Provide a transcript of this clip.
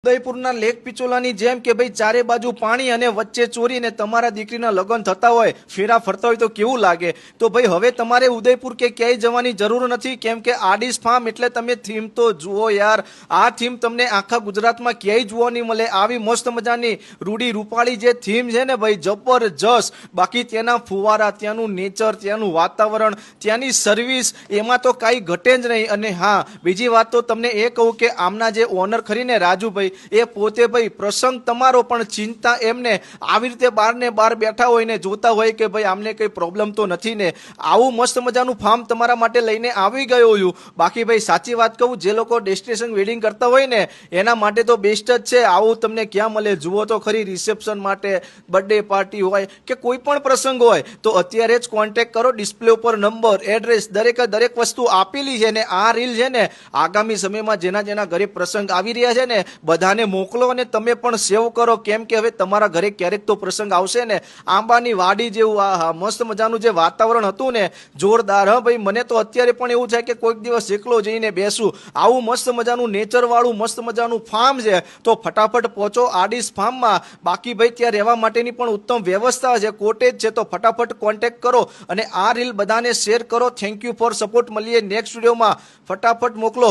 ઉદયપુરના lake પિચોલાની જેમ કે ભાઈ ચારે બાજુ પાણી અને વચ્ચે ચોરીને તમારા દીકરીના લગ્ન થતા હોય, ફેરા ફરતા હોય તો કેવું લાગે? તો ભાઈ હવે તમારે ઉદયપુર કે ક્યાંય જવાની જરૂર નથી, કેમ કે આડીસ ફાર્મ એટલે તમે થીમ તો જુઓ યાર. આ થીમ તમને આખા ગુજરાતમાં ક્યાંય જોવા નહીં મળે. આવી મસ્ત મજાની રૂડી રૂપાળી જે થીમ છે ને ભાઈ, જબરજસ્ત. બાકી ત્યાંના ફુવારા, ત્યાંનું નેચર, ત્યાંનું વાતાવરણ, ત્યાંની સર્વિસ, એમાં તો કાંઈ ઘટે જ નહીં. અને હા, બીજી વાત તો તમને એ કહું કે આમના જે ઓનર ખરીને રાજુભાઈ, એ પોતે ભાઈ પ્રસંગ તમારો પણ ચિંતા એમને આવી રીતે બાર ને બાર બેઠા હોય ને જોતા હોય કે ભાઈ આમને કઈ પ્રોબ્લેમ તો નથી ને. આવું મસ્ત મજાનું ફાર્મ તમારા માટે લઈને આવી ગયો છું. બાકી ભાઈ સાચી વાત કહું, જે લોકો ડેસ્ટિનેશન વેડિંગ કરતા હોય ને એના માટે તો બેસ્ટ જ છે. આવું તમને ક્યાં મળે? જુઓ તો ખરી. રિસેપ્શન માટે, બર્થડે પાર્ટી હોય કે કોઈ પણ પ્રસંગ હોય તો અત્યારે જ કોન્ટેક્ટ કરો. ડિસ્પ્લે ઉપર નંબર, એડ્રેસ, દરેક વસ્તુ આપેલી છે. ને આ રીલ છે ને આગામી સમયમાં જેના ઘરે પ્રસંગ આવી રહ્યા છે ને બધાને મોકલો અને તમે પણ સેવ કરો, કેમ કે હવે તમારા ઘરે ક્યારેક તો પ્રસંગ આવશે ને. આંબાની વાડી જેવું આ મસ્ત મજાનું જે વાતાવરણ હતું ને, જોરદાર. હા ભાઈ, મને તો અત્યારે પણ એવું થાય કે કોઈક દિવસ એકલો જઈને બેસું. આવું મસ્ત મજાનું નેચર વાળું મસ્ત મજાનું ફાર્મ છે. તો ફટાફટ પહોંચો આડીસ ફાર્મમાં. બાકી ભાઈ ત્યાં રહેવા માટેની પણ ઉત્તમ વ્યવસ્થા છે, કોટેજ છે. તો ફટાફટ કોન્ટેક્ટ કરો અને આ રીલ બધાને શેર કરો. Thank you for support. મળીએ નેક્સ્ટ વિડીયોમાં. ફટાફટ મોકલો.